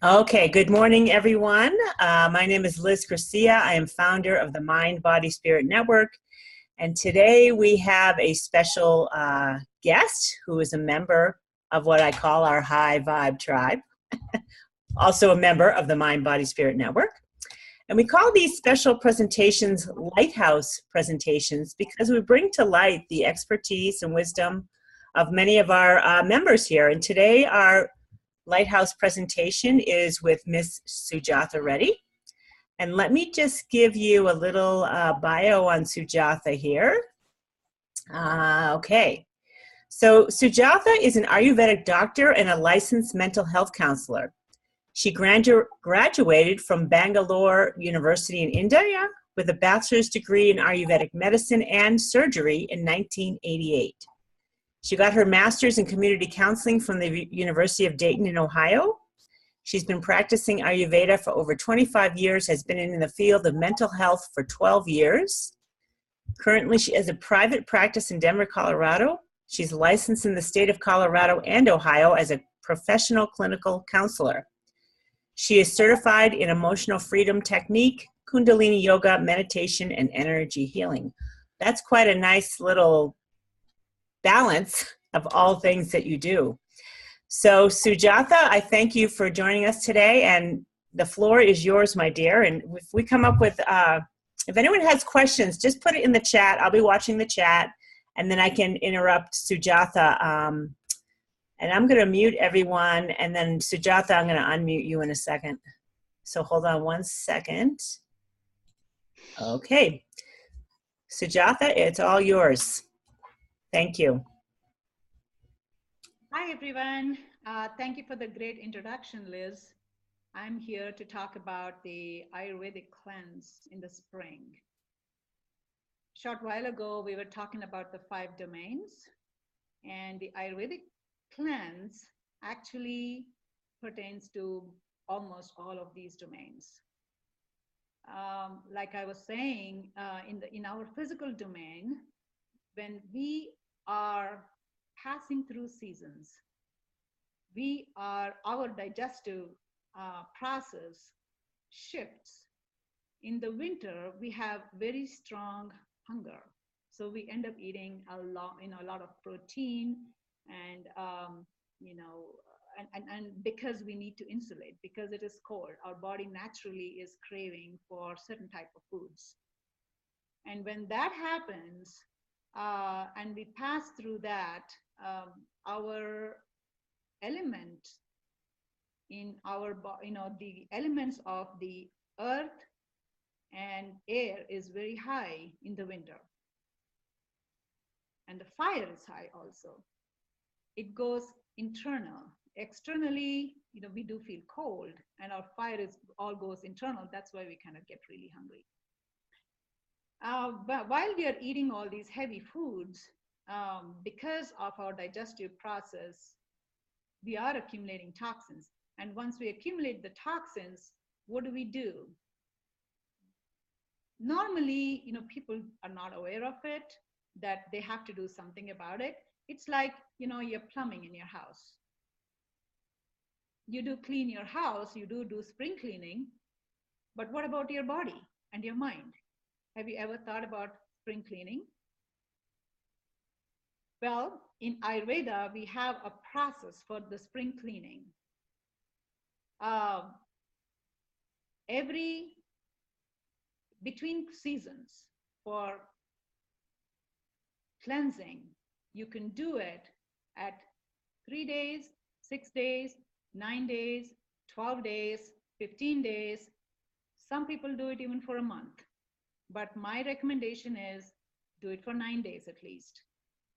Okay, good morning, everyone. My name is Liz Garcia. I am founder of the Mind, Body, Spirit Network. And today we have a special guest who is a member of what I call our High Vibe Tribe, also a member of the Mind, Body, Spirit Network. And we call these special presentations lighthouse presentations because we bring to light the expertise and wisdom of many of our members here. And today our lighthouse presentation is with Miss Sujatha Reddy. And let me just give you a little bio on Sujatha here. Okay. So Sujatha is an Ayurvedic doctor and a licensed mental health counselor. She graduated from Bangalore University in India with a bachelor's degree in Ayurvedic medicine and surgery in 1988. She got her master's in community counseling from the University of Dayton in Ohio. She's been practicing Ayurveda for over 25 years, has been in the field of mental health for 12 years. Currently, she has a private practice in Denver, Colorado. She's licensed in the state of Colorado and Ohio as a professional clinical counselor. She is certified in emotional freedom technique, Kundalini yoga, meditation, and energy healing. That's quite a nice little balance of all things that you do. So Sujatha, I thank you for joining us today, and the floor is yours, my dear. And if we come up with, if anyone has questions, just put it in the chat. I'll be watching the chat, and then I can interrupt Sujatha. And I'm going to mute everyone, and then Sujatha, I'm going to unmute you in a second. So hold on one second. Okay. Sujatha, it's all yours. Thank you. Hi, everyone. Thank you for the great introduction, Liz. I'm here to talk about the Ayurvedic cleanse in the spring. Short while ago, we were talking about the 5 domains, and the Ayurvedic cleanse actually pertains to almost all of these domains. Like I was saying, in our physical domain, when we are passing through seasons, our digestive process shifts. In the winter, we have very strong hunger, so we end up eating a lot of protein, and and because we need to insulate, because it is cold, our body naturally is craving for certain type of foods. And when that happens, and we pass through that, our element in our body, the elements of the earth and air is very high in the winter. And the fire is high also. It goes internal. Externally, we do feel cold, and our fire all goes internal. That's why we kind of get really hungry. But while we are eating all these heavy foods, because of our digestive process, we are accumulating toxins. And once we accumulate the toxins, what do? Normally, people are not aware of it, that they have to do something about it. It's like, your plumbing in your house. You do clean your house, you do spring cleaning, but what about your body and your mind? Have you ever thought about spring cleaning? Well, in Ayurveda, we have a process for the spring cleaning. Between seasons for cleansing, you can do it at 3 days, 6 days, 9 days, 12 days, 15 days. Some people do it even for a month. But my recommendation is do it for 9 days at least,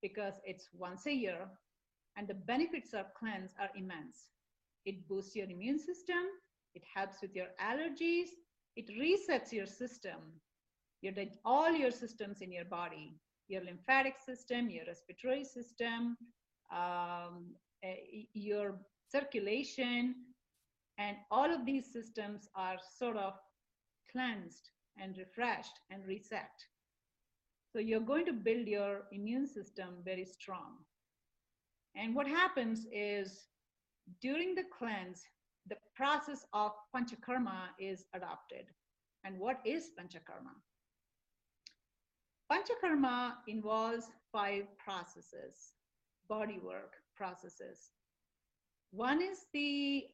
because it's once a year, and the benefits of cleanse are immense. It boosts your immune system, it helps with your allergies, it resets your system, all your systems in your body, your lymphatic system, your respiratory system, your circulation, and all of these systems are sort of cleansed and refreshed and reset. So you're going to build your immune system very strong. And what happens is during the cleanse, the process of panchakarma is adopted. And what is panchakarma? Panchakarma involves 5 processes, body work processes. One is the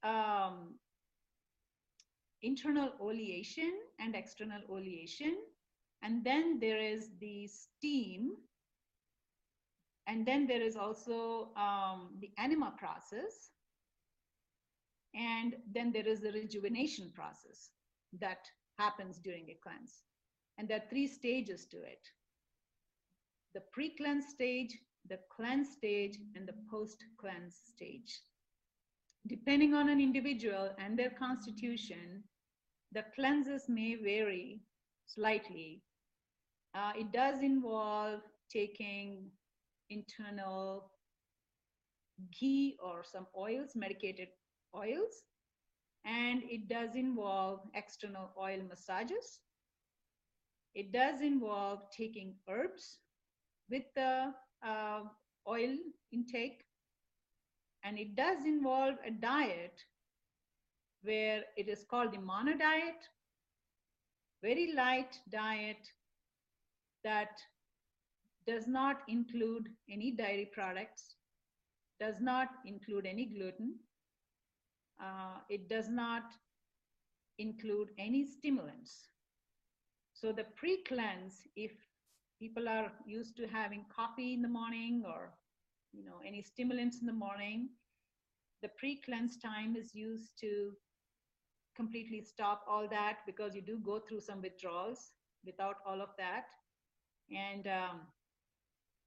internal oleation and external oleation. And then there is the steam. And then there is also the enema process. And then there is the rejuvenation process that happens during a cleanse. And there are 3 stages to it. The pre-cleanse stage, the cleanse stage, and the post-cleanse stage. Depending on an individual and their constitution, the cleanses may vary slightly. It does involve taking internal ghee or some oils, medicated oils, and it does involve external oil massages. It does involve taking herbs with the oil intake, and it does involve a diet where it is called the mono diet, very light diet that does not include any dairy products, does not include any gluten. It does not include any stimulants. So the pre-cleanse, if people are used to having coffee in the morning or any stimulants in the morning, the pre-cleanse time is used to completely stop all that, because you do go through some withdrawals without all of that. And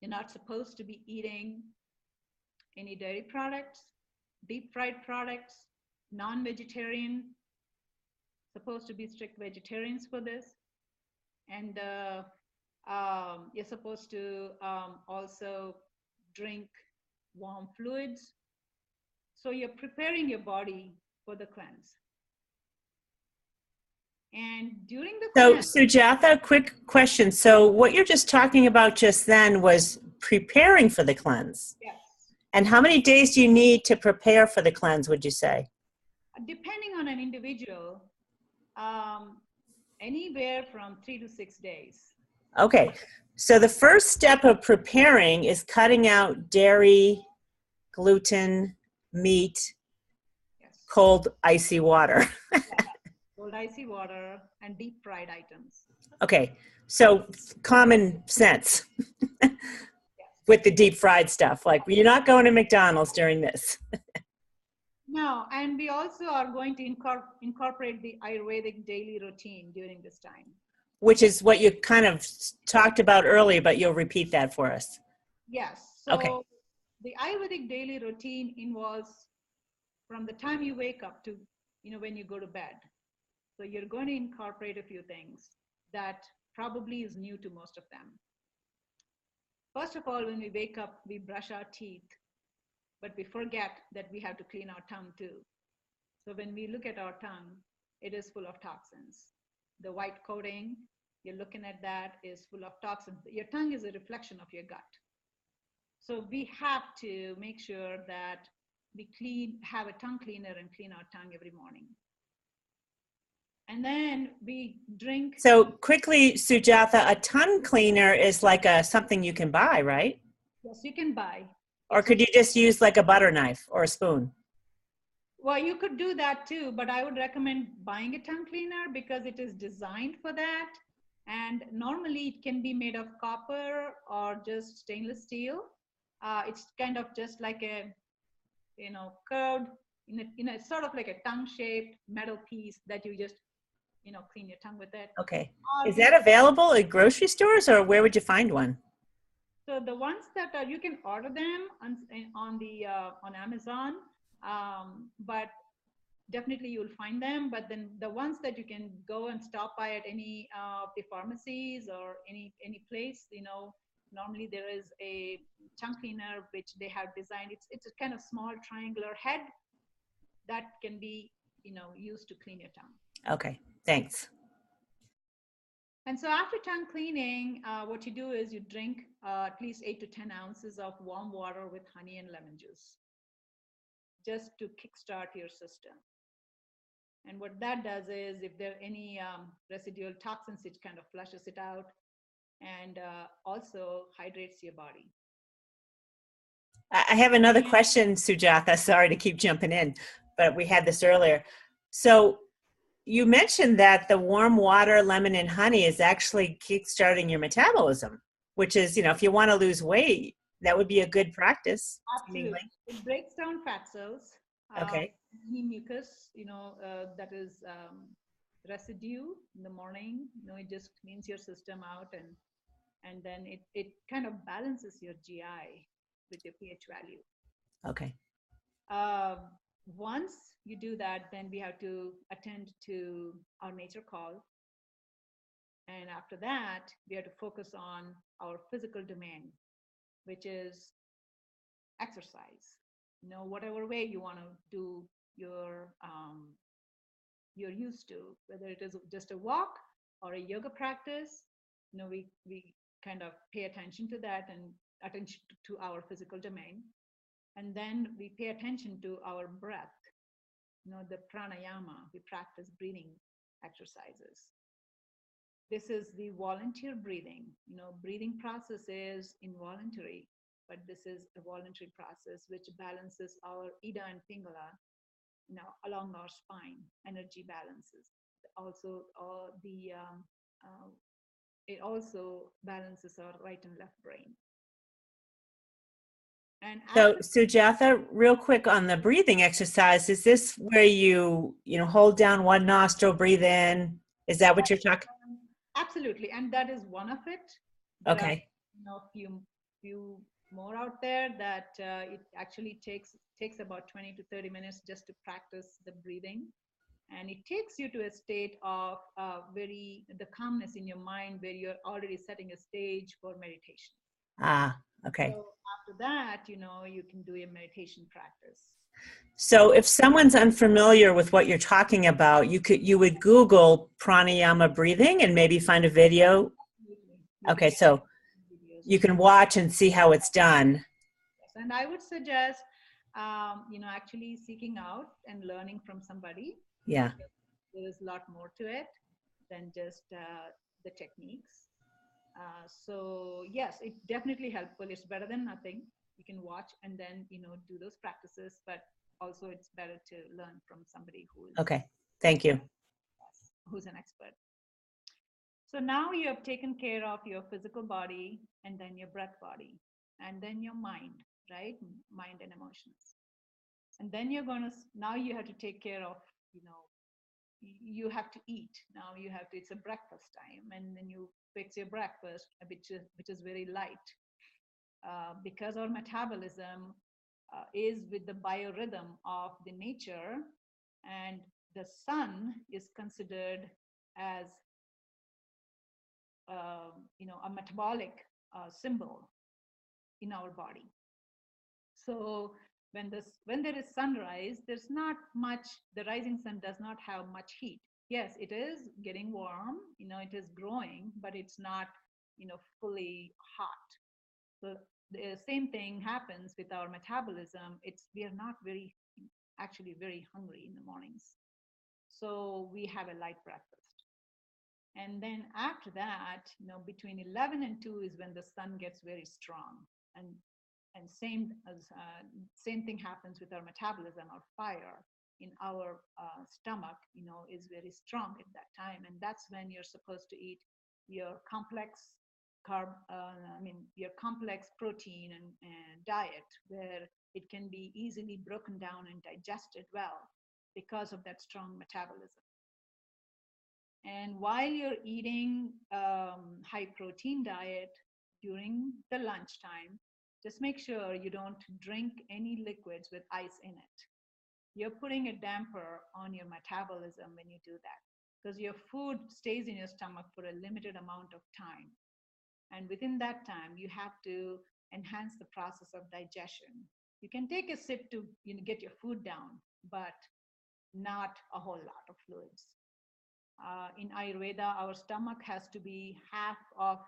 you're not supposed to be eating any dairy products, deep fried products, non-vegetarian, supposed to be strict vegetarians for this. And you're supposed to also drink warm fluids. So you're preparing your body for the cleanse. And during the cleanse, Sujatha, quick question. So what you're just talking about just then was preparing for the cleanse. yes, And how many days do you need to prepare for the cleanse, would you say? depending on an individual, anywhere from 3 to 6 days. Okay. So the first step of preparing is cutting out dairy, gluten, meat, Yes. cold, icy water. Cold icy water and deep fried items. Okay. So common sense with the deep fried stuff. Like, you're not going to McDonald's during this. No, and we also are going to incorporate the Ayurvedic daily routine during this time. Which is what you kind of talked about earlier, but you'll repeat that for us. Yes. So Okay. the Ayurvedic daily routine involves from the time you wake up to, when you go to bed. So you're going to incorporate a few things that probably is new to most of them. First of all, when we wake up, we brush our teeth, but we forget that we have to clean our tongue too. So when we look at our tongue, it is full of toxins. The white coating, you're looking at that, is full of toxins. Your tongue is a reflection of your gut. So we have to make sure that we have a tongue cleaner and clean our tongue every morning. And then we drink. So quickly, Sujatha, a tongue cleaner is like something you can buy, right? Yes, you can buy. Or could you just use like a butter knife or a spoon? Well, you could do that too, but I would recommend buying a tongue cleaner because it is designed for that. And normally it can be made of copper or just stainless steel. It's kind of just like a, curved, it's sort of like a tongue-shaped metal piece that you just, clean your tongue with it. Okay. Is that available at grocery stores, or where would you find one? So the ones that you can order them on Amazon, but definitely you'll find them. But then the ones that you can go and stop by at any of the pharmacies or any place, normally there is a tongue cleaner which they have designed. It's a kind of small triangular head that can be used to clean your tongue. Okay, thanks. And so after tongue cleaning, what you do is you drink at least 8 to 10 ounces of warm water with honey and lemon juice, just to kickstart your system. And what that does is, if there are any residual toxins, it kind of flushes it out, and also hydrates your body. I have another question, Sujatha. Sorry to keep jumping in, but we had this earlier. So you mentioned that the warm water, lemon, and honey is actually kickstarting your metabolism, which is, if you want to lose weight, that would be a good practice. Absolutely. Seemingly. It breaks down fat cells. Okay. Any mucus, that is residue in the morning, it just cleans your system out, and then it kind of balances your GI with your pH value. Okay. Once you do that, then we have to attend to our nature call. And after that, we have to focus on our physical domain, which is exercise. Whatever way you want to do you're used to, whether it is just a walk or a yoga practice, we kind of pay attention to that and attention to our physical domain. And then we pay attention to our breath, the pranayama. We practice breathing exercises. This is the volunteer breathing. Breathing process is involuntary, but this is a voluntary process which balances our Ida and Pingala, along our spine. Energy balances. Also, it also balances our right and left brain. And so Sujatha, real quick on the breathing exercise, is this where you hold down one nostril, breathe in? Is that what you're talking? Absolutely, and that is one of it. Okay. There are, few more out there that it actually takes about 20 to 30 minutes just to practice the breathing, and it takes you to a state of the calmness in your mind, where you're already setting a stage for meditation. Okay. So after that, you can do a meditation practice. So if someone's unfamiliar with what you're talking about, you would Google pranayama breathing and maybe find a video. Okay, so you can watch and see how it's done. Yes, and I would suggest, actually seeking out and learning from somebody. Yeah. There is a lot more to it than just the techniques. So yes, it's definitely helpful. It's better than nothing. You can watch and then, do those practices, but also it's better to learn from somebody who is okay. Thank you. Who's an expert. So now you have taken care of your physical body, and then your breath body, and then your mind, right? Mind and emotions. And then now you have to take care of, you have to eat. Now it's a breakfast time, and then you fix your breakfast, which is very light. Because our metabolism is with the biorhythm of the nature, and the sun is considered as a metabolic symbol in our body. So when there is sunrise, there's not much. The rising sun does not have much heat. Yes, it is getting warm. It is growing, but it's not fully hot. So the same thing happens with our metabolism. We are not actually very hungry in the mornings, so we have a light breakfast. And then after that, between 11 and 2 is when the sun gets very strong. And same thing happens with our metabolism. Our fire in our stomach, is very strong at that time. And that's when you're supposed to eat your complex your complex protein and diet, where it can be easily broken down and digested well because of that strong metabolism. And while you're eating high protein diet during the lunchtime, just make sure you don't drink any liquids with ice in it. You're putting a damper on your metabolism when you do that, because your food stays in your stomach for a limited amount of time. And within that time, you have to enhance the process of digestion. You can take a sip to get your food down, but not a whole lot of fluids. In Ayurveda, our stomach has to be half of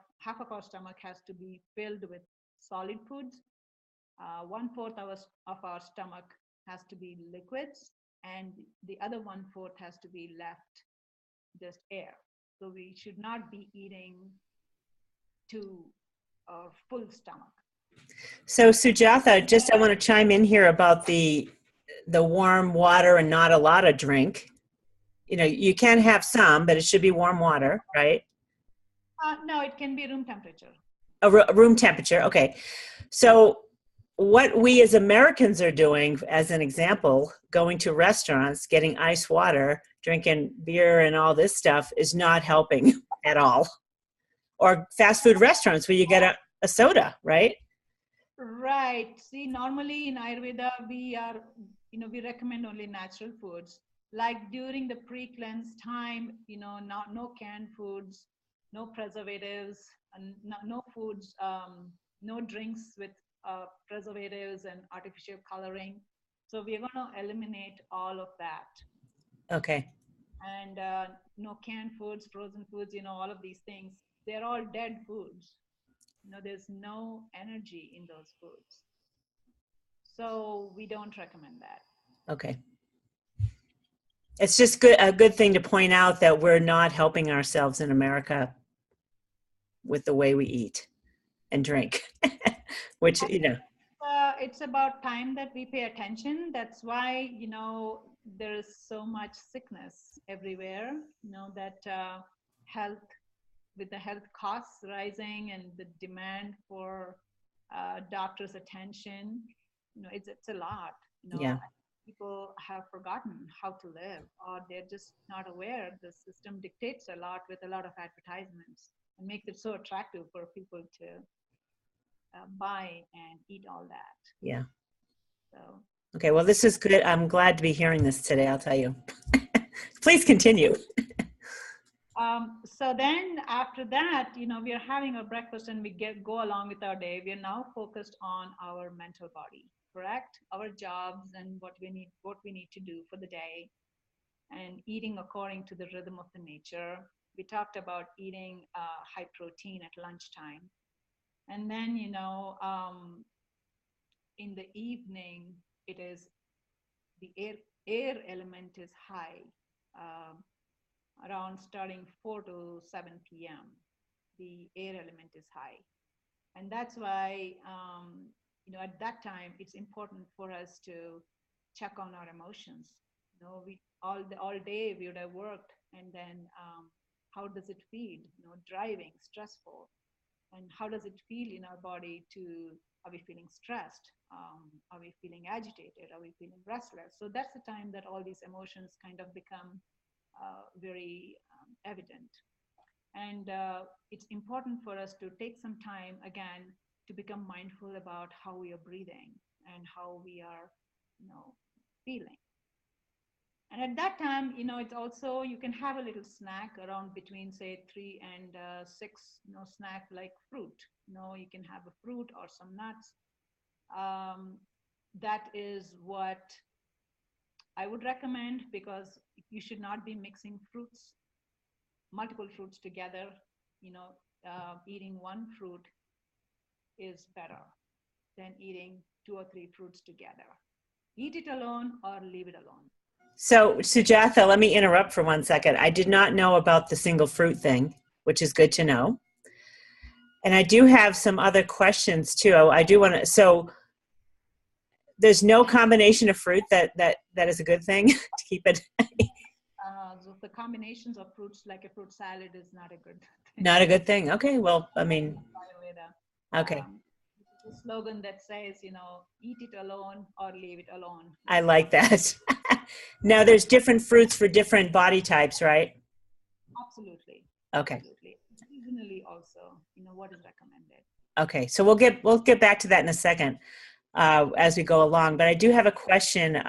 our stomach has to be filled with solid foods. 1/4 of our stomach has to be liquids, and the other 1/4 has to be left just air. So we should not be eating to a full stomach. So Sujatha, just I want to chime in here about the warm water and not a lot of drink. You know, you can have some, but it should be warm water, right? No, it can be room temperature. Room temperature, okay. So what we as Americans are doing, as an example, going to restaurants, getting ice water, drinking beer and all this stuff is not helping at all. Or fast food restaurants where you get a soda, right? Right. See, normally in Ayurveda, we recommend only natural foods. Like during the pre-cleanse time, no canned foods, no preservatives, and no foods, no drinks with preservatives and artificial coloring. So we're going to eliminate all of that. Okay. And no canned foods, frozen foods, all of these things, they're all dead foods. There's no energy in those foods. So we don't recommend that. Okay. It's just a good thing to point out that we're not helping ourselves in America with the way we eat and drink, which, it's about time that we pay attention. That's why, there is so much sickness everywhere, that with the health costs rising and the demand for doctors' attention, it's a lot. Yeah. People have forgotten how to live, or they're just not aware. The system dictates a lot with a lot of advertisements and makes it so attractive for people to buy and eat all that. Yeah. So. Okay, well, this is good. I'm glad to be hearing this today, I'll tell you. Please continue. So then after that, we are having our breakfast and we go along with our day. We are now focused on our mental body, correct? Our jobs and what we need to do for the day, and eating according to the rhythm of the nature. We talked about eating high protein at lunchtime. And then, in the evening, it is the air element is high. Around starting 4 to 7 p.m., the air element is high. And that's why, at that time, it's important for us to check on our emotions. We all day we would have worked, and then how does it feel? Driving, stressful. And how does it feel in our body are we feeling stressed? Are we feeling agitated? Are we feeling restless? So that's the time that all these emotions kind of become very evident. And it's important for us to take some time again to become mindful about how we are breathing and how we are, feeling. And at that time, it's also, you can have a little snack around between, say, 3 and 6, snack like fruit. You can have a fruit or some nuts. That is what I would recommend, because you should not be mixing multiple fruits together. Eating one fruit is better than eating 2 or 3 fruits together. Eat it alone or leave it alone. So Sujatha, let me interrupt for 1 second. I did not know about the single fruit thing, which is good to know. And I do have some other questions too. I do want to, so there's no combination of fruit that is a good thing to keep it. So the combinations of fruits, like a fruit salad, is not a good thing. Not a good thing. Okay, well, I mean, okay. The slogan that says, eat it alone or leave it alone. I like that. Now, there's different fruits for different body types, right? Absolutely. Okay. Absolutely. Seasonally also, what is recommended. Okay, so we'll get back to that in a second as we go along. But I do have a question.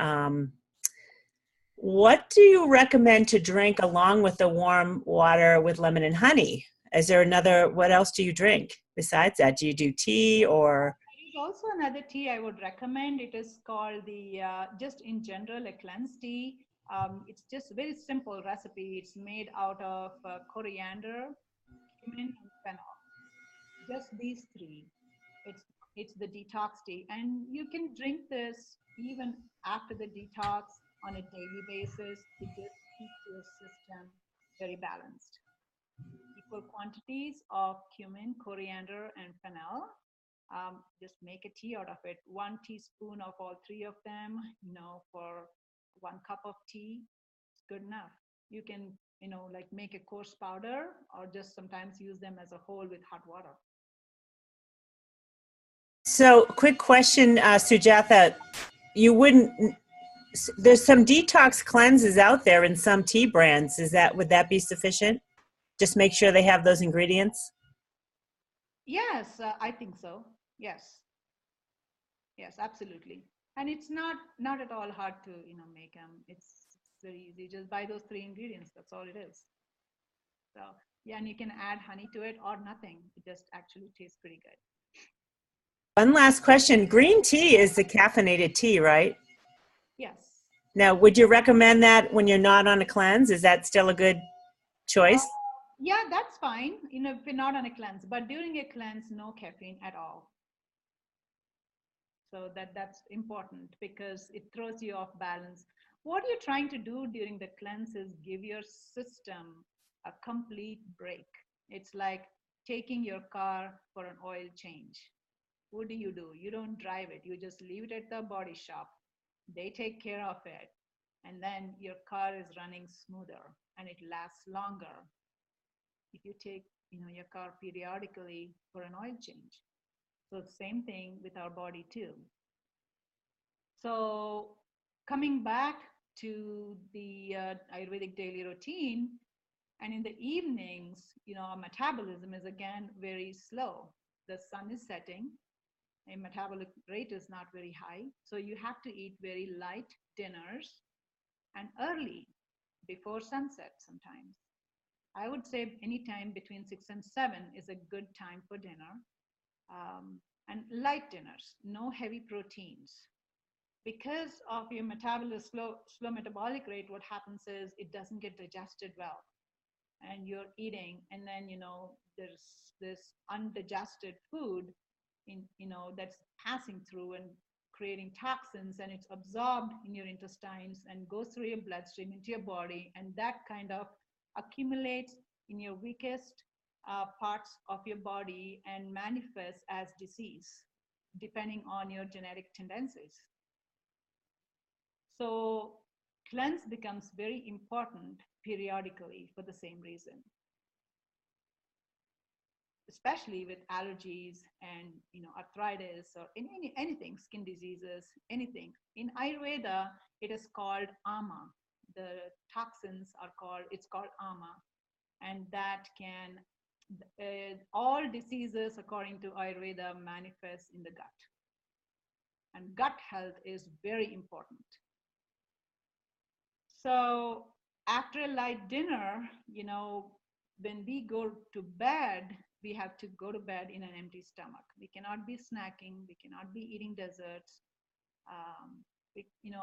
What do you recommend to drink along with the warm water with lemon and honey? Is there what else do you drink besides that? Do you do tea or? There's also another tea I would recommend. It is called just in general, a cleanse tea. It's just a very simple recipe. It's made out of coriander, cumin, and fennel. Just these 3. It's the detox tea. And you can drink this even after the detox, on a daily basis to just keep your system very balanced. Equal quantities of cumin, coriander, and fennel. Just make a tea out of it. 1 teaspoon of all three of them, for 1 cup of tea, it's good enough. You can, like make a coarse powder or just sometimes use them as a whole with hot water. So, quick question, Sujatha. There's some detox cleanses out there in some tea brands. Would that be sufficient? Just make sure they have those ingredients? Yes, I think so. Yes. Yes, absolutely. And it's not at all hard to, make them. It's very easy. Just buy those 3 ingredients. That's all it is. So, yeah, and you can add honey to it or nothing. It just actually tastes pretty good. One last question. Green tea is the caffeinated tea, right? Yes. Now, would you recommend that when you're not on a cleanse? Is that still a good choice? Yeah, that's fine, if you're not on a cleanse. But during a cleanse, no caffeine at all. So that's important because it throws you off balance. What you're trying to do during the cleanse is give your system a complete break. It's like taking your car for an oil change. What do? You don't drive it. You just leave it at the body shop. They take care of it. And then your car is running smoother and it lasts longer if you take your car periodically for an oil change. So same thing with our body too. So coming back to the Ayurvedic daily routine, and in the evenings, our metabolism is again very slow. The sun is setting, a metabolic rate is not very high. So you have to eat very light dinners and early, before sunset sometimes. I would say anytime between 6 and 7 is a good time for dinner. And light dinners, no heavy proteins. Because of your slow metabolic rate, what happens is it doesn't get digested well. And you're eating, and then, there's this undigested food that's passing through and creating toxins, and it's absorbed in your intestines and goes through your bloodstream into your body, and that kind of accumulates in your weakest parts of your body and manifests as disease, depending on your genetic tendencies. So cleanse becomes very important periodically for the same reason, especially with allergies and arthritis or anything, skin diseases, anything. In Ayurveda, it is called ama. The toxins it's called ama, and that can all diseases according to Ayurveda manifest in the gut, and gut health is very important. So after a light dinner, when we go to bed, we have to go to bed in an empty stomach. We cannot be snacking. We cannot be eating desserts.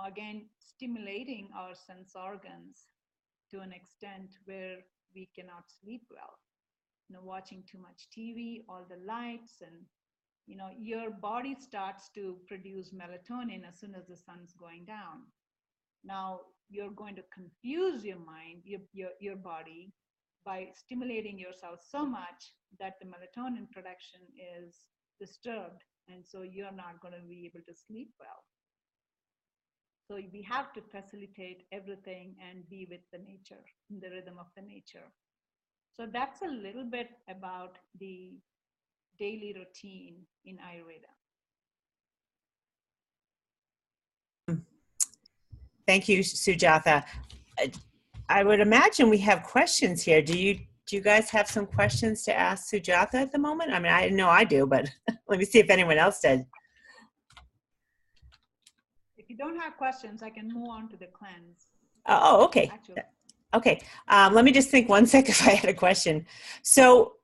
Again, stimulating our sense organs to an extent where we cannot sleep well. Watching too much TV, all the lights, and your body starts to produce melatonin as soon as the sun's going down. Now you're going to confuse your mind, your body, by stimulating yourself so much that the melatonin production is disturbed, and so you're not going to be able to sleep well. So we have to facilitate everything and be with the nature, in the rhythm of the nature. So that's a little bit about the daily routine in Ayurveda. Thank you, Sujatha. I would imagine we have questions here. Do you guys have some questions to ask Sujatha at the moment? I mean, I know I do, but let me see if anyone else did. If you don't have questions, I can move on to the cleanse. Oh, okay. Actually. Okay. Let me just think one sec if I had a question. So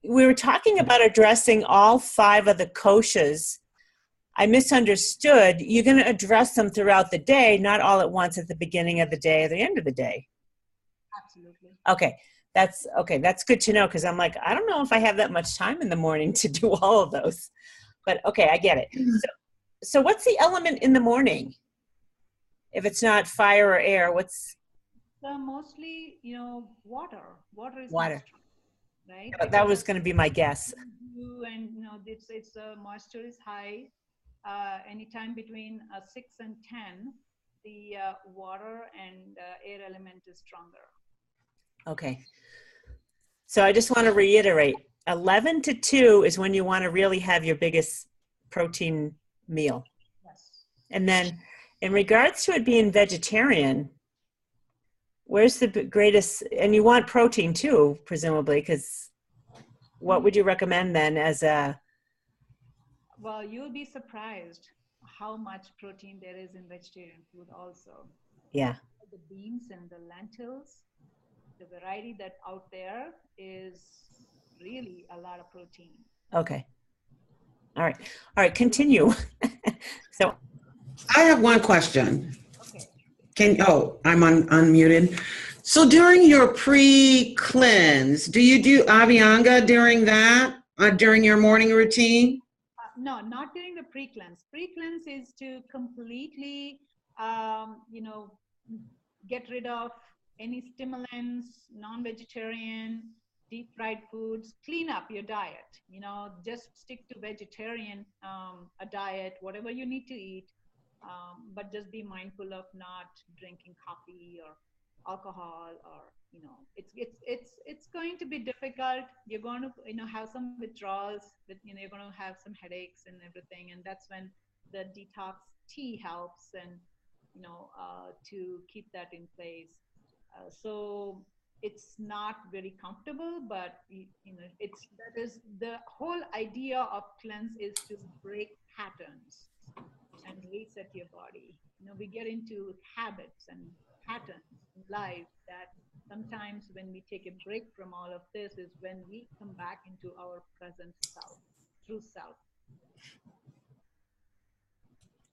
we were talking about addressing all 5 of the koshas. I misunderstood. You're going to address them throughout the day, not all at once at the beginning of the day or the end of the day. Absolutely. Okay. That's good to know, because I'm like, I don't know if I have that much time in the morning to do all of those. But okay, I get it. So what's the element in the morning? If it's not fire or air, what's So mostly, water. Water is water? most, right? That was going to be my guess. And it's moisture is high. Anytime between 6 and 10, the water and air element is stronger. Okay. So I just want to reiterate, 11 to 2 is when you want to really have your biggest protein meal. Yes. And then in regards to it being vegetarian, where's the greatest, and you want protein too, presumably, because what would you recommend then as a? Well, you'll be surprised how much protein there is in vegetarian food also. Yeah. The beans and the lentils, the variety that's out there is really a lot of protein. Okay. All right, continue. So I have one question. Okay. I'm unmuted. So during your pre-cleanse, do you do Abhyanga during that, during your morning routine? No, not during the pre-cleanse. Pre-cleanse is to completely, get rid of any stimulants, non-vegetarian, deep fried foods, clean up your diet. Just stick to vegetarian, a diet, whatever you need to eat, but just be mindful of not drinking coffee or alcohol, or it's going to be difficult. You're going to have some withdrawals, you're going to have some headaches and everything, and that's when the detox tea helps, and to keep that in place. So it's not very comfortable, but that is the whole idea of cleanse, is to break patterns and reset your body. We get into habits and patterns in life that sometimes when we take a break from all of this is when we come back into our present self, true self.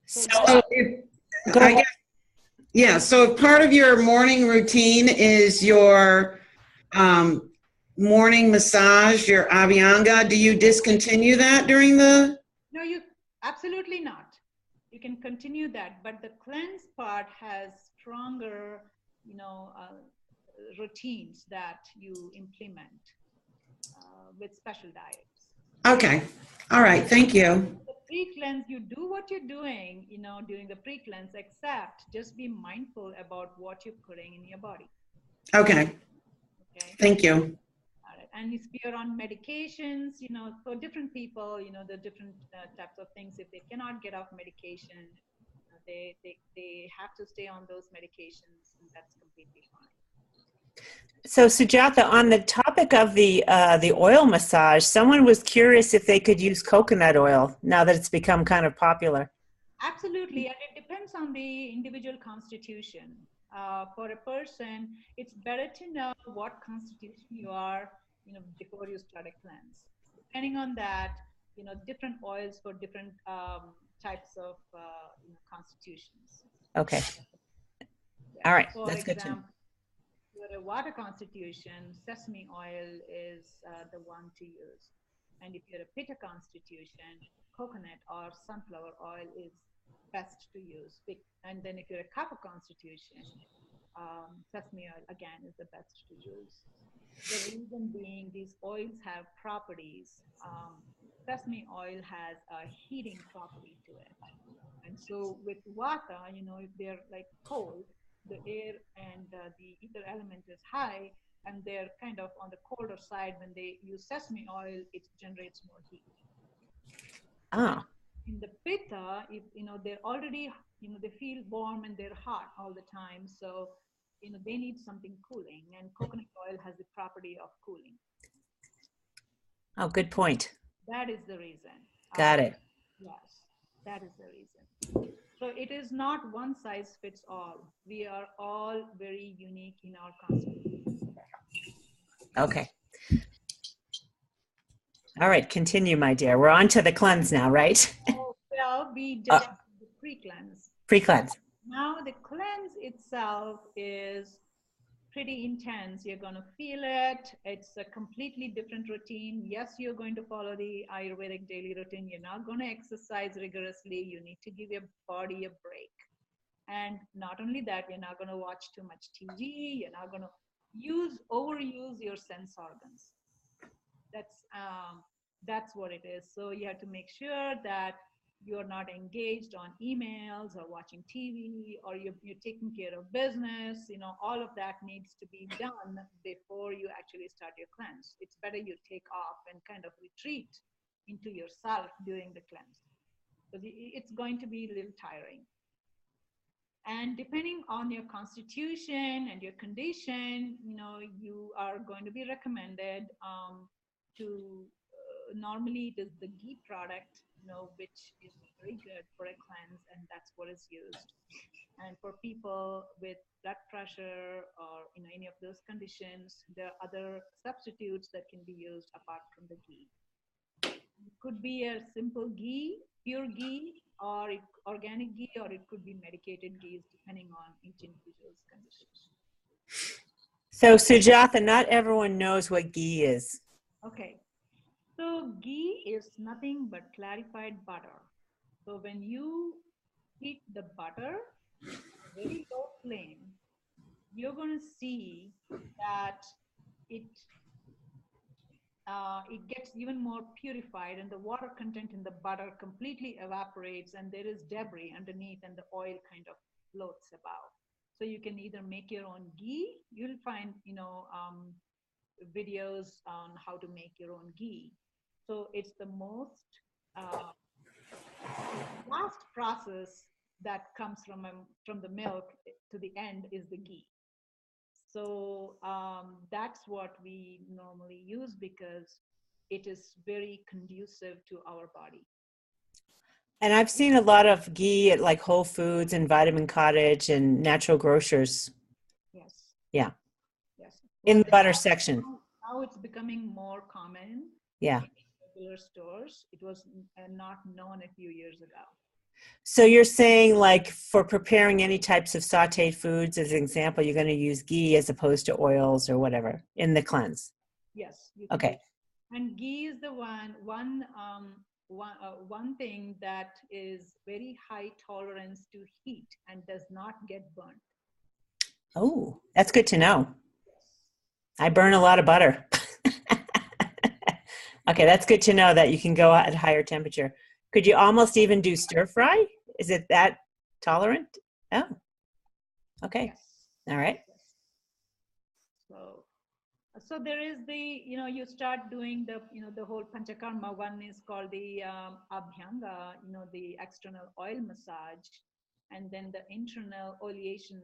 So I guess, yeah, so if part of your morning routine is your morning massage, your Abhyanga, do you discontinue that during the? No, you absolutely not. You can continue that, but the cleanse part has stronger, routines that you implement with special diets. Okay. All right. Thank you. The pre-cleanse, you do what you're doing, during the pre-cleanse, except just be mindful about what you're putting in your body. Okay. Okay. Thank you. All right. And if you're on medications, for different people, the different types of things, if they cannot get off medication, they have to stay on those medications, and that's completely fine. So Sujatha, on the topic of the oil massage, someone was curious if they could use coconut oil now that it's become kind of popular. Absolutely, and it depends on the individual constitution. For a person, it's better to know what constitution you are, before you start a cleanse. Depending on that, different oils for different types of constitutions. Okay. Yeah. All right, For that's good to know. example, for a water constitution, sesame oil is the one to use. And if you're a pitta constitution, coconut or sunflower oil is best to use. And then if you're a kapha constitution, sesame oil again is the best to use. The reason being, these oils have properties. Sesame oil has a heating property to it. And so with vata, if they're like cold, the air and the ether element is high, and they're kind of on the colder side. When they use sesame oil, it generates more heat. Ah. In the pitta, if they're already, they feel warm and they're hot all the time, so they need something cooling, and coconut oil has the property of cooling. Oh, good point. That is the reason. Got it. Yes, that is the reason. So it is not one size fits all. We are all very unique in our constitution. Okay. All right, continue, my dear. We're on to the cleanse now, right? Oh, well, we just did the pre-cleanse. Pre-cleanse. Now the cleanse itself is pretty intense. You're going to feel it. It's a completely different routine. Yes, you're going to follow the Ayurvedic daily routine. You're not going to exercise rigorously. You need to give your body a break. And not only that, you're not going to watch too much TV. You're not going to overuse your sense organs. That's what it is. So you have to make sure that you're not engaged on emails or watching TV, or you're taking care of business. All of that needs to be done before you actually start your cleanse. It's better you take off and kind of retreat into yourself during the cleanse, because it's going to be a little tiring. And depending on your constitution and your condition, you are going to be recommended to normally it is the ghee product, which is very good for a cleanse, and that's what is used. And for people with blood pressure or any of those conditions, there are other substitutes that can be used apart from the ghee. It could be a simple ghee, pure ghee, or organic ghee, or it could be medicated ghees, depending on each individual's conditions. So Sujatha, not everyone knows what ghee is. Okay. So ghee is nothing but clarified butter. So when you heat the butter, very low flame, you're going to see that it gets even more purified, and the water content in the butter completely evaporates, and there is debris underneath, and the oil kind of floats above. So you can either make your own ghee. You'll find videos on how to make your own ghee. So it's the most last process that comes from the milk to the end is the ghee. So that's what we normally use, because it is very conducive to our body. And I've seen a lot of ghee at like Whole Foods and Vitamin Cottage and natural grocers. Yes. Yeah. Yes. In the butter section. Now it's becoming more common. Yeah. In regular stores. It was not known a few years ago. So you're saying, like, for preparing any types of sauteed foods, as an example, you're going to use ghee as opposed to oils or whatever in the cleanse? Yes. Okay. And ghee is the one thing that is very high tolerance to heat and does not get burnt. Oh, that's good to know. I burn a lot of butter. Okay, that's good to know that you can go at higher temperature. Could you almost even do stir fry? Is it that tolerant? Oh, okay. Yes. All right. So there is you start doing the whole panchakarma. One is called the abhyanga, the external oil massage, and then the internal oleation,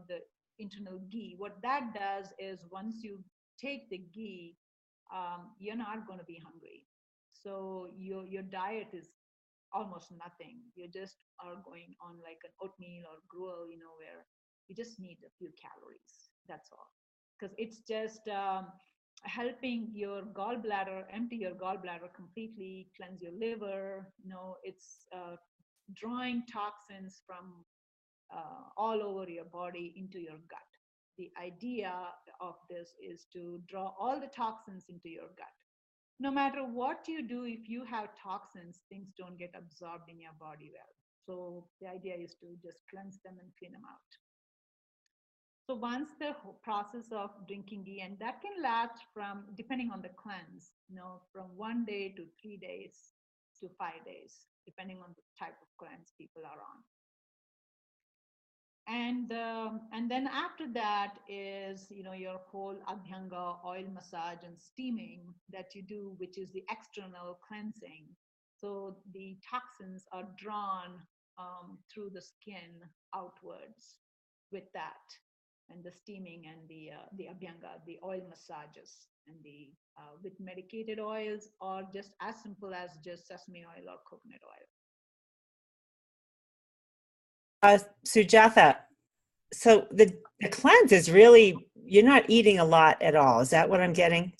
the internal ghee. What that does is, once you take the ghee, you're not going to be hungry. So your diet is almost nothing. You just are going on like an oatmeal or gruel, where you just need a few calories. That's all. Because it's just helping your gallbladder, empty your gallbladder completely, cleanse your liver. It's drawing toxins from all over your body into your gut. The idea of this is to draw all the toxins into your gut. No matter what you do, if you have toxins, things don't get absorbed in your body well. So the idea is to just cleanse them and clean them out. So once the process of drinking ghee, and that can last from, depending on the cleanse, from 1 day to 3 days to 5 days, depending on the type of cleanse people are on. And then after that is, your whole abhyanga, oil massage and steaming that you do, which is the external cleansing. So the toxins are drawn through the skin outwards with that, and the steaming and the abhyanga, the oil massages, and the with medicated oils, or just as simple as just sesame oil or coconut oil. Sujatha, so the cleanse is really, you're not eating a lot at all. Is that what I'm getting?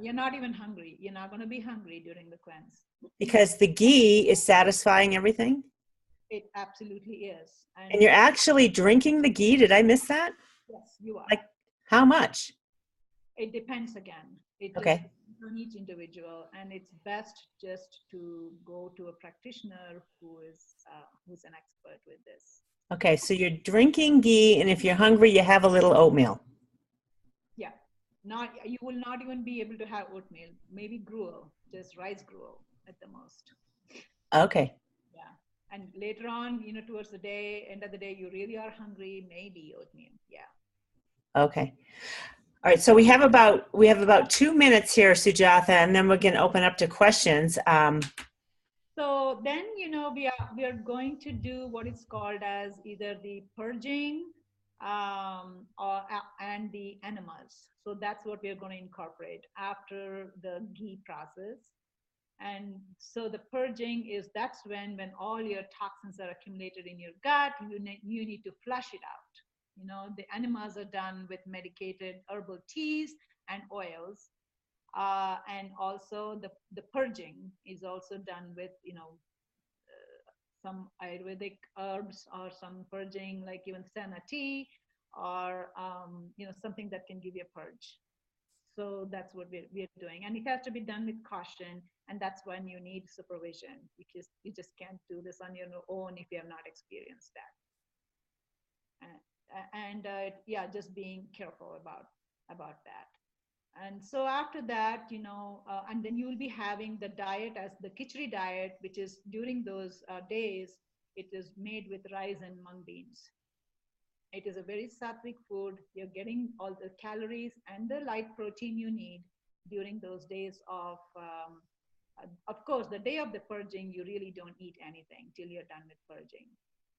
You're not even hungry. You're not going to be hungry during the cleanse. Because the ghee is satisfying everything? It absolutely is. And you're actually drinking the ghee? Did I miss that? Yes, you are. Like, how much? It depends again. It Okay. depends on each individual, and it's best just to go to a practitioner who's an expert with this. Okay, so you're drinking ghee, and if you're hungry, you have a little oatmeal. Yeah, not you will not even be able to have oatmeal. Maybe gruel, just rice gruel at the most. Okay. Yeah, and later on, towards the day, end of the day, you really are hungry. Maybe oatmeal. Yeah. Okay. All right, so we have about 2 minutes here, Sujatha, and then we're going to open up to questions. So then, we are going to do what is called as either the purging and the enemas. So that's what we're going to incorporate after the ghee process. And so the purging that's when all your toxins are accumulated in your gut, you need to flush it out. The enemas are done with medicated herbal teas and oils. And also the purging is also done with some Ayurvedic herbs, or some purging like even senna tea, or something that can give you a purge. So that's what we're doing, and it has to be done with caution, and that's when you need supervision, because you just can't do this on your own if you have not experienced that. Yeah, just being careful about that. And so after that, and then you will be having the diet as the khichdi diet, which is during those days, it is made with rice and mung beans. It is a very sattvic food. You're getting all the calories and the light protein you need during those days of course, the day of the purging, you really don't eat anything till you're done with purging.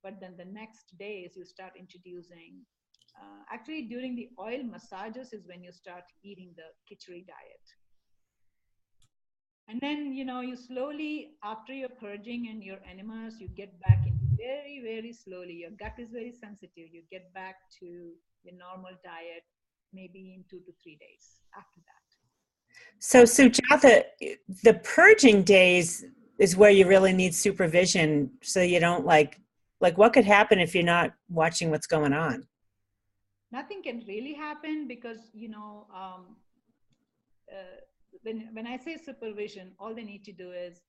But then the next days, you start introducing actually, during the oil massages is when you start eating the khichdi diet. And then, you slowly, after your purging and your enemas, you get back in very, very slowly. Your gut is very sensitive. You get back to your normal diet, maybe in 2 to 3 days after that. So Sujatha, the purging days is where you really need supervision, so you don't like what could happen if you're not watching what's going on? Nothing can really happen because, when I say supervision, all they need to do is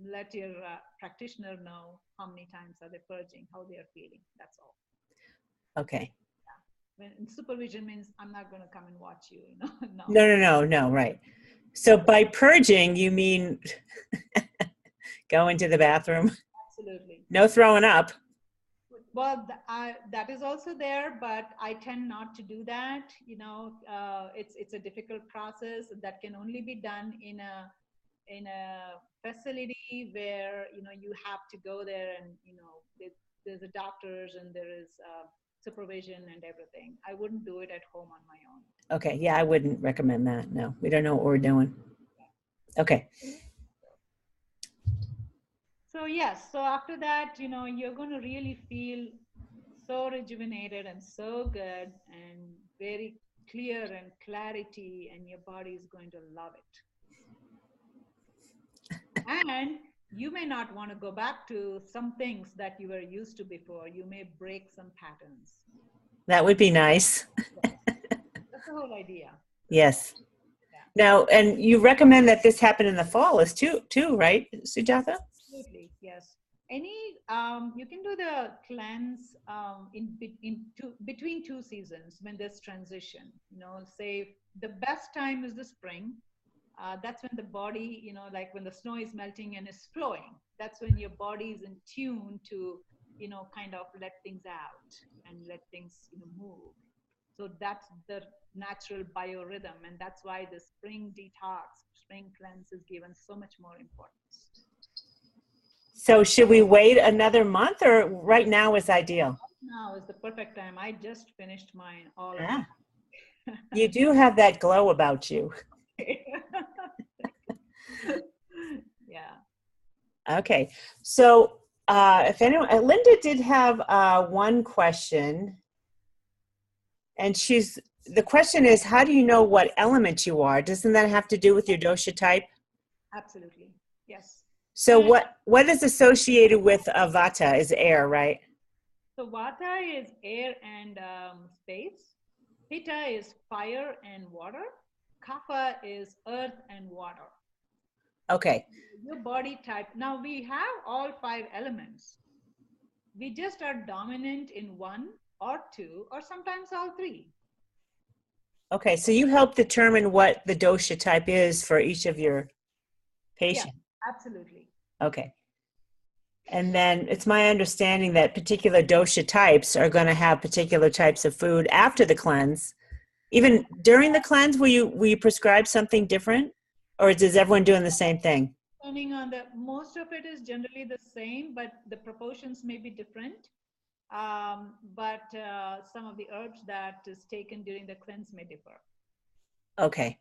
let your practitioner know how many times are they purging, how they are feeling. That's all. Okay. Yeah. When supervision means I'm not going to come and watch you. No, right. So by purging, you mean go into the bathroom? Absolutely. No throwing up. Well, that is also there, but I tend not to do that. It's a difficult process that can only be done in a facility where you have to go there, and there's a doctors and there is supervision and everything. I wouldn't do it at home on my own. Okay, yeah, I wouldn't recommend that. No, we don't know what we're doing. Okay. So yes, so after that, you're going to really feel so rejuvenated and so good and very clear and clarity, and your body is going to love it. And you may not want to go back to some things that you were used to before. You may break some patterns. That would be nice. That's the whole idea. Yes. Yeah. Now, and you recommend that this happen in the fall is too, right, Sujatha? Absolutely, yes. You can do the cleanse between 2 seasons when there's transition. Say the best time is the spring. That's when the body, like when the snow is melting and is flowing. That's when your body is in tune to, kind of let things out and let things move. So that's the natural biorhythm, and that's why the spring detox, spring cleanse is given so much more importance. So should we wait another month, or right now is ideal? Now is the perfect time. I just finished mine all. You do have that glow about you. Yeah. Okay. So if anyone, Linda did have one question, and the question is, how do you know what element you are? Doesn't that have to do with your dosha type? Absolutely. Yes. So what is associated with vata is air, right? So vata is air and space. Pitta is fire and water. Kapha is earth and water. Okay. Your body type. Now we have all 5 elements, We just are dominant in one or two, or sometimes all three. Okay, so you help determine what the dosha type is for each of your patients. Yeah, absolutely. Okay. And then it's my understanding that particular dosha types are going to have particular types of food after the cleanse. Even during the cleanse, will you prescribe something different, or is everyone doing the same thing? Depending on most of it is generally the same, but the proportions may be different. But some of the herbs that is taken during the cleanse may differ. Okay.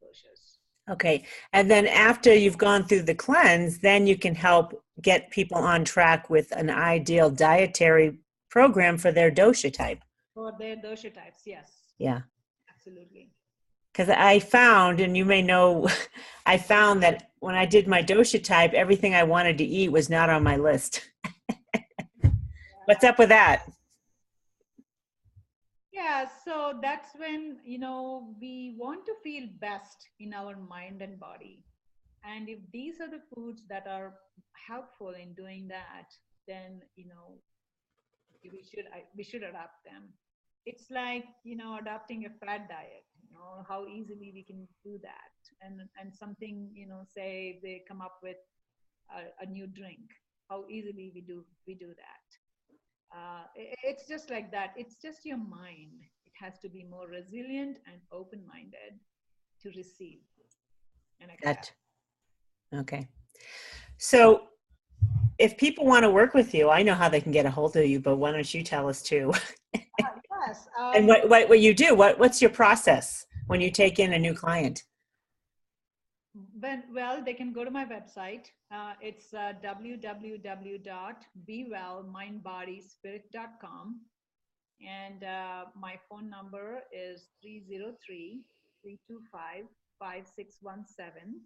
Doshas. Okay. And then after you've gone through the cleanse, then you can help get people on track with an ideal dietary program for their dosha type. For their dosha types, yes. Yeah. Absolutely. Because I found, and you may know, I found that when I did my dosha type, everything I wanted to eat was not on my list. What's up with that? Yeah, so that's when, we want to feel best in our mind and body. And if these are the foods that are helpful in doing that, then, we should adopt them. It's like, adopting a fad diet, how easily we can do that. And something, say they come up with a new drink, how easily we do that. It's just like that. It's just your mind. It has to be more resilient and open-minded to receive and accept. Okay. So if people want to work with you, I know how they can get a hold of you, but why don't you tell us too? Yes. And what you do, what's your process when you take in a new client? Well, they can go to my website. It's www.bewellmindbodyspirit.com. And my phone number is 303-325-5617.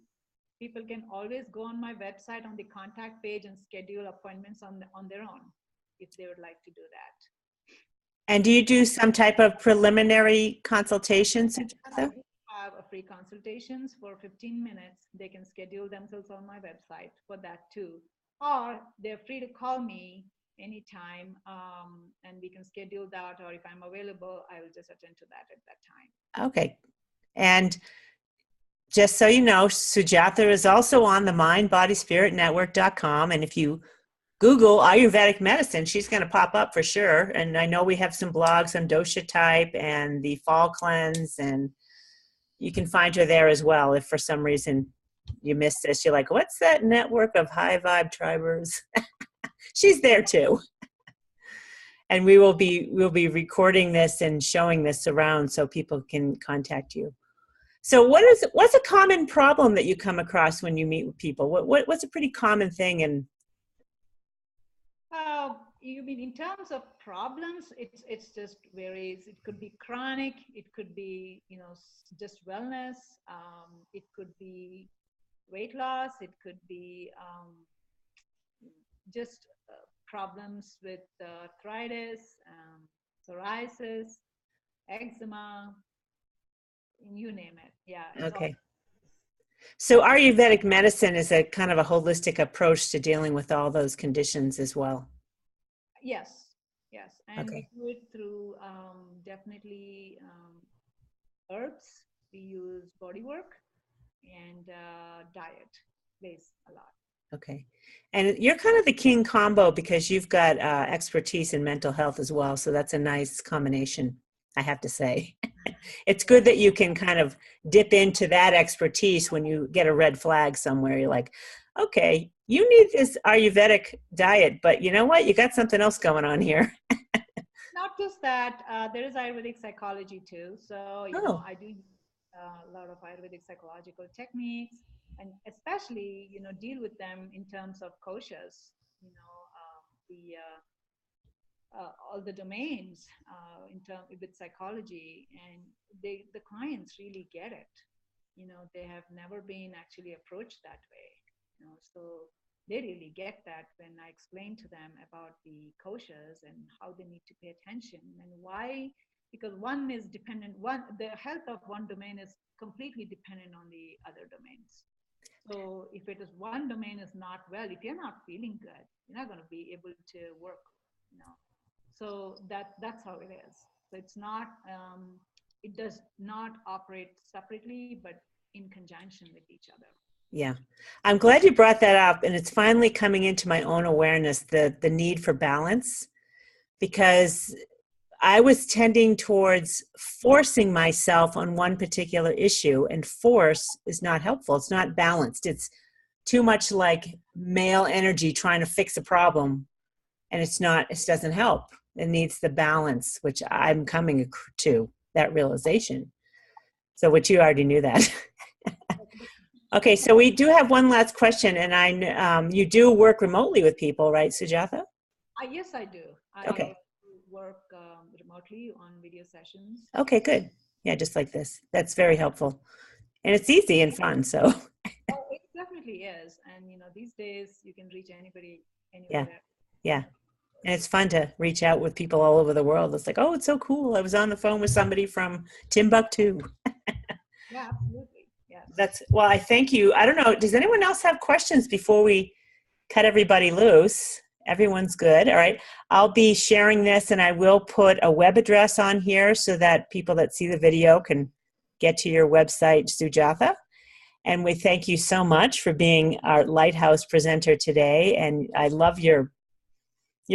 People can always go on my website on the contact page and schedule appointments on their own if they would like to do that. And do you do some type of preliminary consultation, Sujatha? I have a free consultations for 15 minutes. They can schedule themselves on my website for that too. Or they're free to call me anytime, and we can schedule that, or if I'm available, I will just attend to that at that time. Okay. And just so you know, Sujatha is also on the mindbodyspiritnetwork.com. And if you Google Ayurvedic medicine, she's going to pop up for sure. And I know we have some blogs on dosha type and the fall cleanse, and you can find her there as well. If for some reason you missed this, you're like, what's that network of high vibe tribers? She's there too. And we'll be recording this and showing this around so people can contact you. So what's a common problem that you come across when you meet with people? What's a pretty common thing? And you mean in terms of problems, it's just varies. It could be chronic, it could be just wellness, it could be weight loss, it could be just problems with arthritis, psoriasis, eczema, you name it. Yeah. Okay. So Ayurvedic medicine is a kind of a holistic approach to dealing with all those conditions as well. Yes. And Okay. we do it through definitely herbs. We use body work, and diet plays a lot. Okay. And you're kind of the king combo because you've got expertise in mental health as well. So that's a nice combination, I have to say. It's good that you can kind of dip into that expertise when you get a red flag somewhere. You're like, okay, you need this Ayurvedic diet, but you know what? You got something else going on here. Not just that, there is Ayurvedic psychology too. So, I do a lot of Ayurvedic psychological techniques, and especially, deal with them in terms of koshas, all the domains in terms with psychology, and the clients really get it. They have never been actually approached that way. So they really get that when I explain to them about the koshas and how they need to pay attention and why. Because one is dependent. The health of one domain is completely dependent on the other domains. So if it is one domain is not well, if you're not feeling good, you're not going to be able to work you know. So that's how it is. So it's not, it does not operate separately, but in conjunction with each other. Yeah. I'm glad you brought that up. And it's finally coming into my own awareness, the need for balance, because I was tending towards forcing myself on one particular issue, and force is not helpful. It's not balanced. It's too much like male energy trying to fix a problem, and it doesn't help. It needs the balance, which I'm coming to that realization. So, which you already knew that. Okay, so we do have one last question, and you do work remotely with people, right, Sujatha? Yes, I do. Okay. I work remotely on video sessions. Okay, good. Yeah, just like this. That's very helpful. And it's easy and fun, so. Oh, it definitely is. And, you know, these days you can reach anybody, Yeah, anywhere. yeah. And it's fun to reach out with people all over the world. It's like, oh, it's so cool. I was on the phone with somebody from Timbuktu. Yeah, absolutely. Yes. Well, I thank you. I don't know. Does anyone else have questions before we cut everybody loose? Everyone's good. All right. I'll be sharing this, and I will put a web address on here so that people that see the video can get to your website, Sujatha. And we thank you so much for being our Lighthouse presenter today. And I love your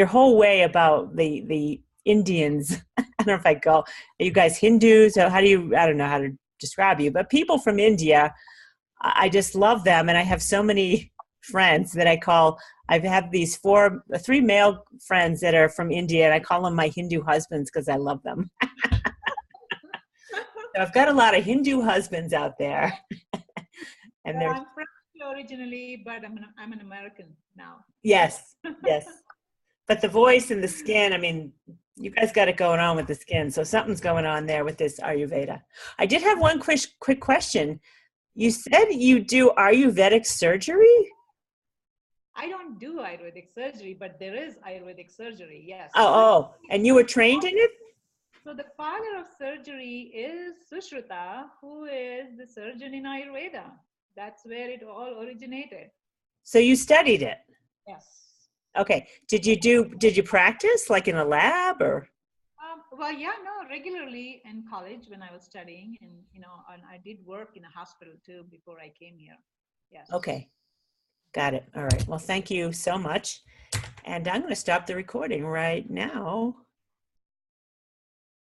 whole way about the Indians. I don't know if I call, are you guys Hindus? Or I don't know how to describe you, but people from India, I just love them. And I have so many friends that I have these 3 male friends that are from India, and I call them my Hindu husbands because I love them. So I've got a lot of Hindu husbands out there. And well, I'm French originally, but I'm an American now. Yes, yes. But the voice and the skin, I mean, you guys got it going on with the skin. So something's going on there with this Ayurveda. I did have one quick question. You said you do Ayurvedic surgery? I don't do Ayurvedic surgery, but there is Ayurvedic surgery, yes. Oh, and you were trained in it? So the father of surgery is Sushruta, who is the surgeon in Ayurveda. That's where it all originated. So you studied it? Yes. Okay. Did you practice like in a lab or? Well, yeah, no, regularly in college when I was studying, and and I did work in a hospital too before I came here. Yes. Okay. Got it. All right. Well, thank you so much. And I'm going to stop the recording right now.